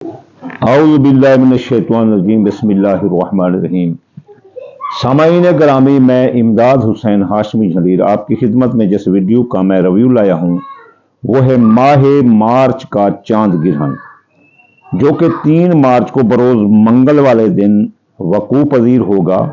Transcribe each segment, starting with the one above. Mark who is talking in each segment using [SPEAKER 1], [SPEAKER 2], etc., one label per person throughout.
[SPEAKER 1] औज़ु बिल्लाहि मिनश्शैतानिर्रजीम बिस्मिल्लाहिर्रहमानिर्रहीम। सामाईन ग्रामी, मैं इमदाद हुसैन हाशमी झलीर आपकी खिदमत में जिस वीडियो का मैं रिव्यू लाया हूँ वो है माह मार्च का चांद ग्रहण, जो कि 3 मार्च को बरोज़ मंगल वाले दिन वकू पजीर होगा।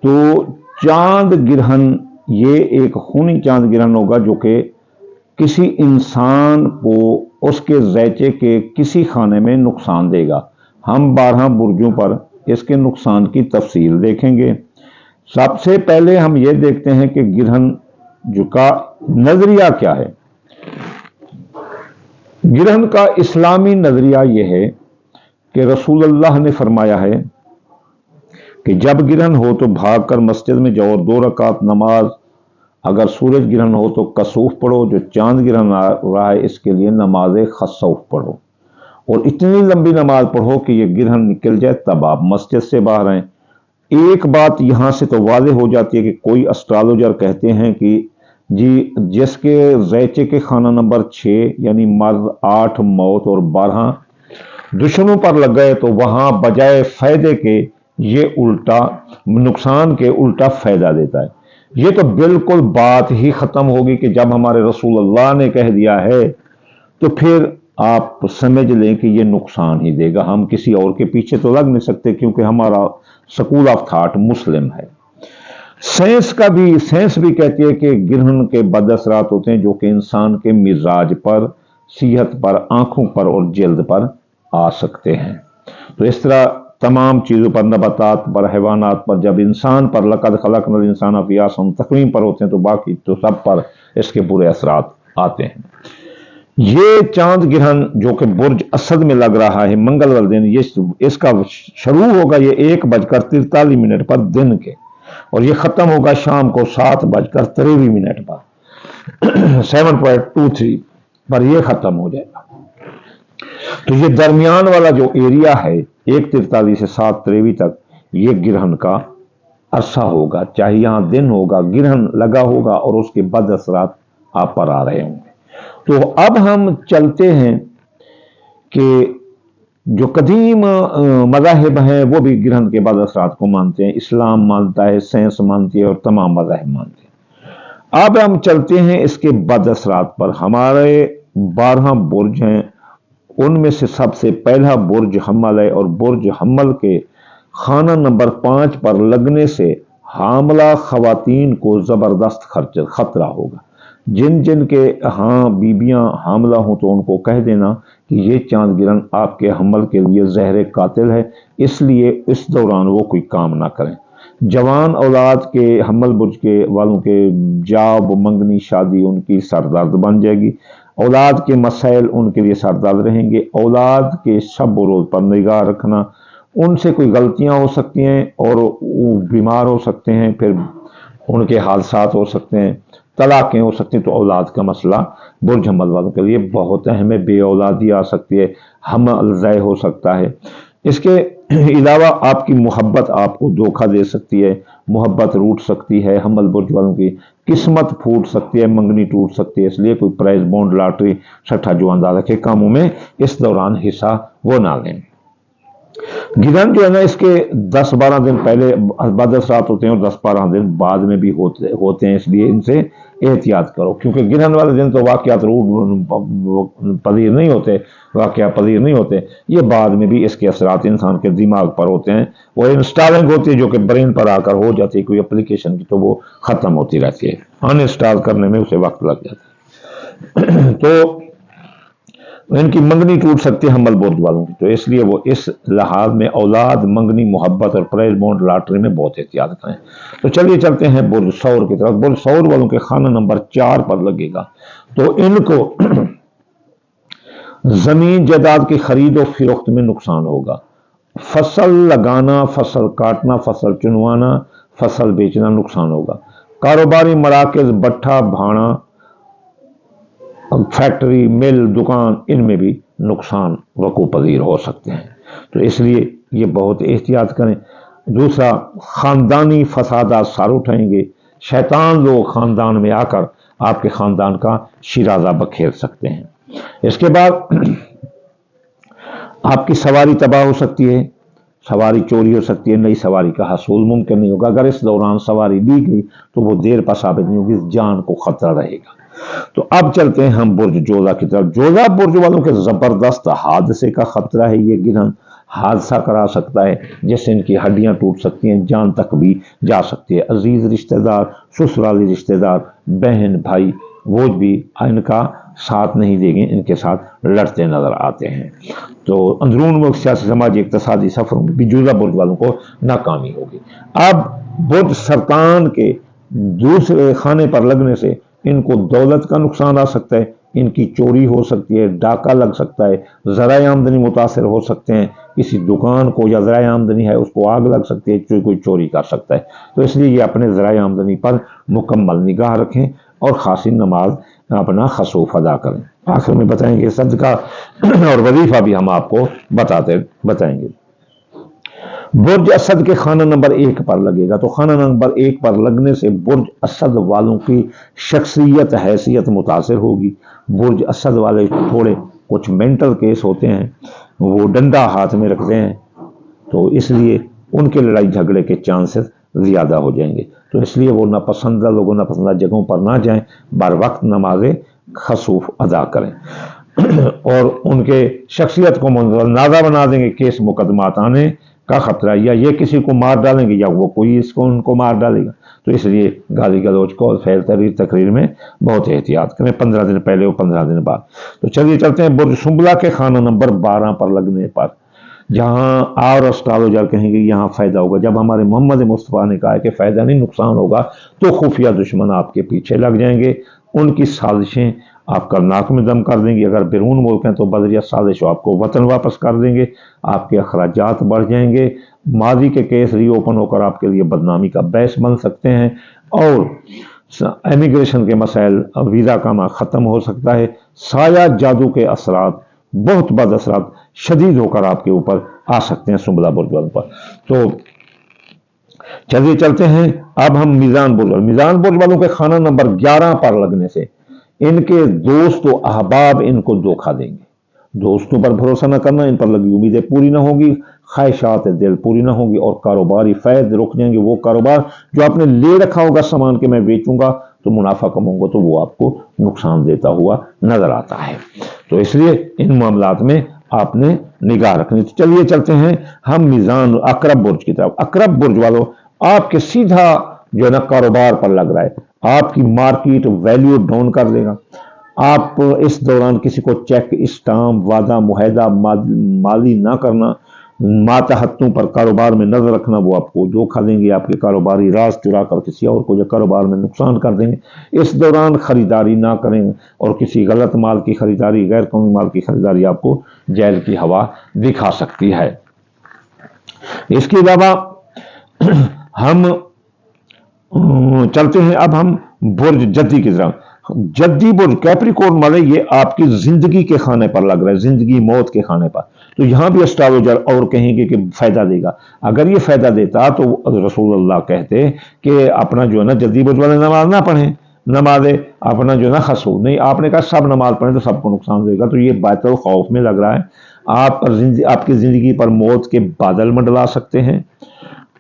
[SPEAKER 1] तो चांद ग्रहण ये एक खूनी चांद ग्रहण होगा जो कि किसी इंसान को उसके ज़ैचे के किसी खाने में नुकसान देगा। हम 12 बुर्जों पर इसके नुकसान की तफसील देखेंगे। सबसे पहले हम ये देखते हैं कि ग्रहण जो का नजरिया क्या है। ग्रहण का इस्लामी नजरिया यह है कि रसूलुल्लाह ने फरमाया है कि जब ग्रहण हो तो भागकर मस्जिद में जाओ और 2 रकात नमाज, अगर सूरज ग्रहण हो तो कसूफ पढ़ो, जो चांद ग्रहण आ रहा है इसके लिए नमाज खसूफ पढ़ो और इतनी लंबी नमाज पढ़ो कि ये ग्रहण निकल जाए तब आप मस्जिद से बाहर आए। एक बात यहां से तो वाज़ेह हो जाती है कि कोई एस्ट्रोलॉजर कहते हैं कि जी जिसके ज़ैचे के खाना नंबर 6 यानी मर्द 8 मौत और 12 दुश्मनों पर लग गए तो वहां बजाय फायदे के ये उल्टा नुकसान के उल्टा फायदा देता है। ये तो बिल्कुल बात ही खत्म होगी कि जब हमारे रसूलुल्लाह ने कह दिया है तो फिर आप समझ लें कि ये नुकसान ही देगा। हम किसी और के पीछे तो लग नहीं सकते क्योंकि हमारा स्कूल ऑफ थॉट मुस्लिम है। साइंस भी कहती है कि ग्रहण के बद असरात होते हैं जो कि इंसान के मिजाज पर, सेहत पर, आंखों पर और जल्द पर आ सकते हैं। तो इस तरह तमाम चीज़ों पर, नबातात पर, हैवानात पर, जब इंसान पर लक़द खलक़नल इंसान फ़ी अहसन तक़वीम पर होते हैं तो बाकी तो सब पर इसके बुरे असरात आते हैं। ये चांद ग्रहण जो कि बुर्ज असद में लग रहा है मंगल वाले दिन, ये इसका शुरू होगा ये 1:43 पर दिन के और ये खत्म होगा शाम को 7:23 पर 7.23 पर ये खत्म हो जाएगा। तो ये दरमियान वाला जो एरिया है 1:43 से 7:23 तक ये ग्रहण का अरसा होगा, चाहे यहां दिन होगा, ग्रहण लगा होगा और उसके बद असरात आप पर आ रहे होंगे। तो अब हम चलते हैं कि जो कदीम मज़ाहिब हैं वो भी ग्रहण के बद असरात को मानते हैं। इस्लाम मानता है, साइंस मानती है और तमाम मज़ाहिब मानते हैं। अब हम चलते हैं इसके बद असरात पर। हमारे 12 बुर्ज हैं, उनमें से सबसे पहला बुर्ज हम्मल है और बुर्ज हम्मल के खाना नंबर 5 पर लगने से हामला खवातीन को ज़बरदस्त खतरा होगा। जिन जिन के हाँ बीबियां हामला हों तो उनको कह देना कि ये चांद ग्रहण आपके हम्मल के लिए जहर कातिल है, इसलिए इस दौरान वो कोई काम ना करें। जवान औलाद के हम्मल बुर्ज के वालों के जाब, मंगनी, शादी उनकी सरदर्द बन जाएगी। औलाद के मसाइल उनके लिए सरदर्द रहेंगे। औलाद के शब रोज़ पर निगाह रखना, उनसे कोई गलतियां हो सकती हैं और वो बीमार हो सकते हैं, फिर उनके हादसात हो सकते हैं, तलाक़ें हो सकती हैं। तो औलाद का मसला बुर्ज हम्मल वालों के लिए बहुत अहम है। बे औलादी आ सकती है, हम्मल ज़ाय हो सकता है। इसके अलावा आपकी मोहब्बत आपको धोखा दे सकती है, मोहब्बत रूठ सकती है, हम्मल बुर्ज वालों की किस्मत फूट सकती है, मंगनी टूट सकती है। इसलिए कोई प्राइज बॉन्ड, लॉटरी, छठा जो अंदाजा के कामों में इस दौरान हिस्सा वो ना लें। ग्रहण जो है ना इसके 10-12 दिन पहले बद असरात होते हैं और 10-12 दिन बाद में भी होते हैं, इसलिए इनसे एहतियात करो क्योंकि ग्रहण वाले दिन तो वाक़यात पजीर नहीं होते, वाक़या पजीर नहीं होते। ये बाद में भी इसके असरात इंसान के दिमाग पर होते हैं। वो इंस्टॉलिंग होती है जो कि ब्रेन पर आकर हो जाती है कोई एप्लीकेशन की, तो वो ख़त्म होती रहती है, अनइंस्टॉल करने में उसे वक्त लग जाता है। तो इनकी मंगनी टूट सकती है हम्मल बुर्ज वालों की, तो इसलिए वो इस लिहाज में औलाद, मंगनी, मोहब्बत और प्राइज बॉन्ड, लॉटरी में बहुत एहतियात करें। तो चलिए चलते हैं बुर्ज सौर की तरफ। बुर्ज सौर वालों के खाना नंबर 4 पर लगेगा तो इनको जमीन जायदाद की खरीद और फरोख्त में नुकसान होगा। फसल लगाना, फसल काटना, फसल चुनवाना, फसल बेचना नुकसान होगा। कारोबारी मराकज, भट्ठा, भाड़ा, फैक्ट्री, मिल, दुकान, इनमें भी नुकसान वकू पजीर हो सकते हैं, तो इसलिए ये बहुत एहतियात करें। दूसरा, ख़ानदानी फसादात सर उठाएंगे। शैतान लोग ख़ानदान में आकर आपके ख़ानदान का शिराजा बखेर सकते हैं। इसके बाद आपकी सवारी तबाह हो सकती है, सवारी चोरी हो सकती है, नई सवारी का हसूल मुमकिन नहीं होगा। अगर इस दौरान सवारी ली गई तो वो देर पर साबित नहीं होगी, जान को खतरा रहेगा। तो अब चलते हैं हम बुर्ज जोधा की तरफ। जोधा बुर्ज वालों के जबरदस्त हादसे का खतरा है। ये गिरहन हादसा करा सकता है, जिससे इनकी हड्डियां टूट सकती हैं, जान तक भी जा सकती है। अजीज रिश्तेदार, ससुराली रिश्तेदार, बहन भाई, वो भी इनका साथ नहीं देंगे, इनके साथ लड़ते नजर आते हैं। तो अंदरून मुल्क सियासी समाजी इक्तसादी सफरों में भी जोधा बुर्ज वालों को नाकामी होगी। अब बुर्ज सरतान के दूसरे खाने पर लगने से इनको दौलत का नुकसान आ सकता है, इनकी चोरी हो सकती है, डाका लग सकता है, ज़राए आमदनी मुतासर हो सकते हैं, किसी दुकान को या ज़राए आमदनी है उसको आग लग सकती है, कोई चोरी कर सकता है। तो इसलिए ये अपने ज़राए आमदनी पर मुकम्मल निगाह रखें और खासी नमाज अपना खसूफ अदा करें। आखिर में बताएंगे सदका और वजीफा भी हम आपको बताएंगे। बुर्ज असद के खाना नंबर 1 पर लगेगा, तो खाना नंबर 1 पर लगने से बुर्ज असद वालों की शख्सियत हैसियत मुतासर होगी। बुर्ज असद वाले थोड़े कुछ मेंटल केस होते हैं, वो डंडा हाथ में रखते हैं, तो इसलिए उनके लड़ाई झगड़े के चांसेस ज़्यादा हो जाएंगे। तो इसलिए वो नापसंदा लोगों नापसंदा जगहों पर ना जाएं, बर वक्त नमाज खसूफ अदा करें और उनके शख्सियत को नादा बना देंगे, केस मुकदमात आने का खतरा, या ये किसी को मार डालेंगे या वो कोई इसको उनको मार डालेगा। तो इसलिए गाली गलौज को और फैल तकरीर में बहुत एहतियात करें, 15 दिन पहले और 15 दिन बाद। तो चलिए चलते हैं बुर्ज सुंबला के खाना नंबर 12 पर लगने पर, जहां और एस्ट्रोलॉजर कहेंगे यहाँ फायदा होगा। जब हमारे मोहम्मद मुस्तफ़ा ने कहा है कि फायदा नहीं नुकसान होगा, तो खुफिया दुश्मन आपके पीछे लग जाएंगे, उनकी साजिशें आपका नाक में दम कर देंगी। अगर बैरून मुल्क हैं तो बदरिया साजिश आपको वतन वापस कर देंगे, आपके अखराजात बढ़ जाएंगे, माजी के केस रीओपन होकर आपके लिए बदनामी का बैस बन सकते हैं, और इमिग्रेशन के मसाइल, वीज़ा का ख़त्म हो सकता है। साया जादू के असरात, बहुत बद असरात शदीद होकर आपके ऊपर आ सकते हैं सुंबला बुर्ज वालों पर। तो चलिए चलते हैं अब हम मीज़ान बुर्ज वालों के खाना नंबर 11 पर लगने से इनके दोस्त व अहबाब इनको धोखा देंगे। दोस्तों पर भरोसा न करना, इन पर लगी उम्मीदें पूरी ना होगी, ख्वाहिशात दिल पूरी ना होगी, और कारोबारी फैद रुक जाएंगे। वो कारोबार जो आपने ले रखा होगा सामान के मैं बेचूंगा तो मुनाफा कमाऊंगा, तो वो आपको नुकसान देता हुआ नजर आता है। तो इसलिए इन मामलात में आपने निगाह रखनी। तो चलिए चलते हैं हम मीज़ान अकरब बुर्ज की तरफ। अकरब बुर्ज वालों, आपके सीधा जो है ना कारोबार पर लग रहा है, आपकी मार्केट वैल्यू डाउन कर देगा। आप इस दौरान किसी को चेक, स्टाम्प, वादा, मुहैदा माली ना करना, मातहतों पर कारोबार में नजर रखना, वो आपको धोखा देंगे, आपके कारोबारी राज चुरा कर किसी और को जो कारोबार में नुकसान कर देंगे। इस दौरान खरीदारी ना करें, और किसी गलत माल की खरीदारी, गैर कानूनी माल की खरीदारी आपको जेल की हवा दिखा सकती है। इसके अलावा हम चलते हैं अब हम बुर्ज जद्दी की तरफ। जद्दी बुर्ज कैप्रिकॉर्न वाले, ये आपकी जिंदगी के खाने पर लग रहा है, जिंदगी मौत के खाने पर। तो यहां भी एस्ट्रोलॉजर और कहेंगे कि फायदा देगा। अगर ये फायदा देता तो रसूलुल्लाह कहते कि अपना जो है ना जद्दी बुर्ज वाले नमाज ना पढ़ें, नमाज अपना जो है ना खसू नहीं, आपने कहा सब नमाज पढ़ें तो सबको नुकसान देगा। तो ये बातल खौफ में लग रहा है, आपकी जिंदगी पर मौत के बादल मंडला सकते हैं,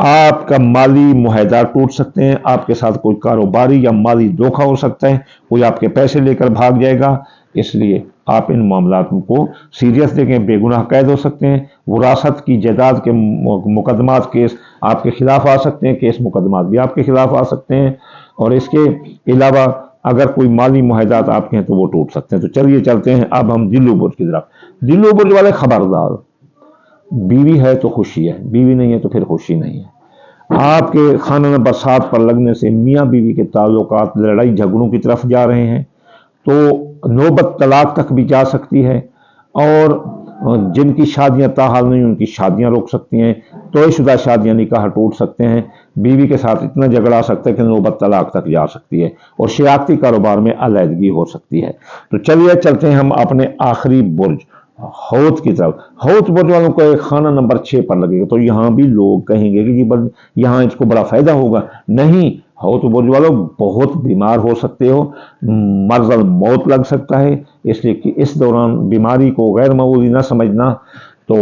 [SPEAKER 1] आपका माली मुहैदा टूट सकते हैं, आपके साथ कोई कारोबारी या माली धोखा हो सकता है, कोई आपके पैसे लेकर भाग जाएगा। इसलिए आप इन मामलात को सीरियस देखें, बेगुनाह कैद हो सकते हैं। विरासत की जायदाद के मुकदमात, केस आपके खिलाफ आ सकते हैं, केस मुकदमात भी आपके खिलाफ आ सकते हैं। और इसके अलावा अगर कोई माली मुहैदात आपके हैं तो वो टूट सकते हैं। तो चलिए चलते हैं अब हम दिल्लू बुर्ज की तरफ। दिल्लू बुर्ज वाले खबरदार, बीवी है तो खुशी है, बीवी नहीं है तो फिर खुशी नहीं है। आपके खाना नंबर 7 पर लगने से मियाँ बीवी के ताल्लुकात लड़ाई झगड़ों की तरफ जा रहे हैं, तो नौबत तलाक तक भी जा सकती है, और जिनकी शादियां ताहाल नहीं उनकी शादियां रोक सकती हैं, तोयशुदा शादियां निकाह टूट सकते हैं, बीवी के साथ इतना झगड़ा सकता है कि नौबत तलाक तक जा सकती है, और शरारती कारोबार में अलहदगी हो सकती है। तो चलिए चलते हैं हम अपने आखिरी बुर्ज हौत की तरफ। हौत बुर्ज वालों को एक खाना नंबर 6 पर लगेगा। तो यहां भी लोग कहेंगे कि जी यहां इसको बड़ा फायदा होगा, नहीं। हौत बुर्ज वालों बहुत बीमार हो सकते हो, मर्ज़ मौत लग सकता है, इसलिए कि इस दौरान बीमारी को गैर मामूली ना समझना, تو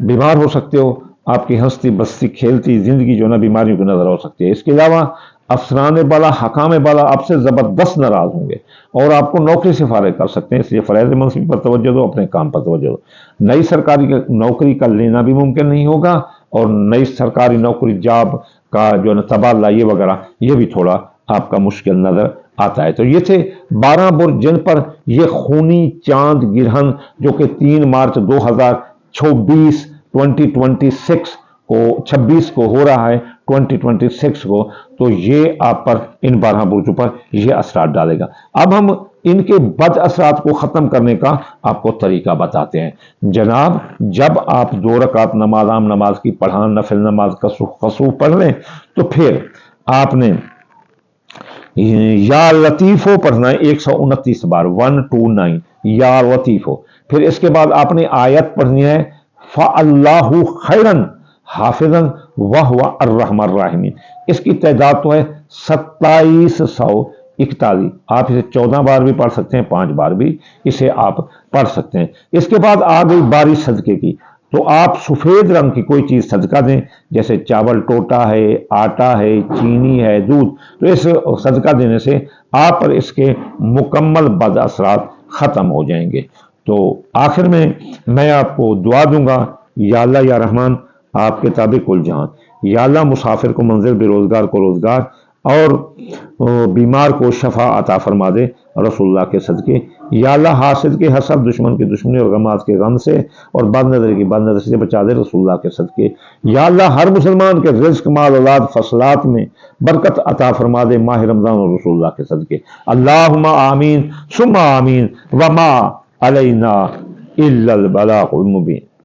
[SPEAKER 1] बीमार हो सकते हो, आपकी हंसती बसती खेलती जिंदगी जो ना बीमारियों की नजर हो सकती है। इसके अलावा अफसरान बाला हकाम बाला आपसे ज़बरदस्त नाराज होंगे और आपको नौकरी से फारिग कर सकते हैं। इसलिए फ़राइज़ मनसिब पर तवज्जो दो, अपने काम पर तवज्जो दो। नई सरकारी नौकरी का लेना भी मुमकिन नहीं होगा और नई सरकारी नौकरी जॉब का जो है तबादला ये वगैरह ये भी थोड़ा आपका मुश्किल नज़र आता है। तो ये थे 12 बुर्ज जिन पर ये खूनी चांद गिरहन जो कि 3 मार्च 2026 को हो रहा है 2026 को, तो ये आप पर इन 12 बुर्जों पर ये असरात डालेगा। अब हम इनके बद असरात को ख़त्म करने का आपको तरीका बताते हैं। जनाब, जब आप 2 रकात नमाज आम नमाज की पढ़ान नफिल नमाज कसूफ पढ़ लें तो फिर आपने या लतीफ़ो पढ़ना है 129 बार, 129 या लतीफ़ो। फिर इसके बाद आपने आयत पढ़नी है फ़अल्लाहु खैरन हाफिज़न वहुवा अर्रहमान राहिमीन। इसकी तादाद तो है 2741। आप इसे 14 बार भी पढ़ सकते हैं, 5 बार भी इसे आप पढ़ सकते हैं। इसके बाद आ गई बारी सदके की, तो आप सफ़ेद रंग की कोई चीज़ सदका दें, जैसे चावल टोटा है, आटा है, चीनी है, दूध। तो इस सदका देने से आप पर इसके मुकम्मल बद असरात ख़त्म हो जाएंगे। तो आखिर में मैं आपको दुआ दूंगा, या अल्लाह या रहमान आपके ताबिक कुल जहान, या अल्लाह मुसाफिर को मंजिल, बेरोज़गार को रोज़गार और बीमार को शफा अता फरमा दे रसूलुल्लाह के सदके। या अल्लाह हासिद के हसद, दुश्मन की दुश्मनी और गमात के गम से और बदनज़र की बदनज़र से बचा दे रसूलुल्लाह के सदके। या अल्लाह हर मुसलमान के रिज़्क़, माल, औलाद, फसलात में बरकत अता फरमा दे माह रमज़ान और रसूलुल्लाह के सदके। अल्लाहुम्मा आमीन सुम्मा आमीन वमा अलैना इल्लल बलागुल मुबीन।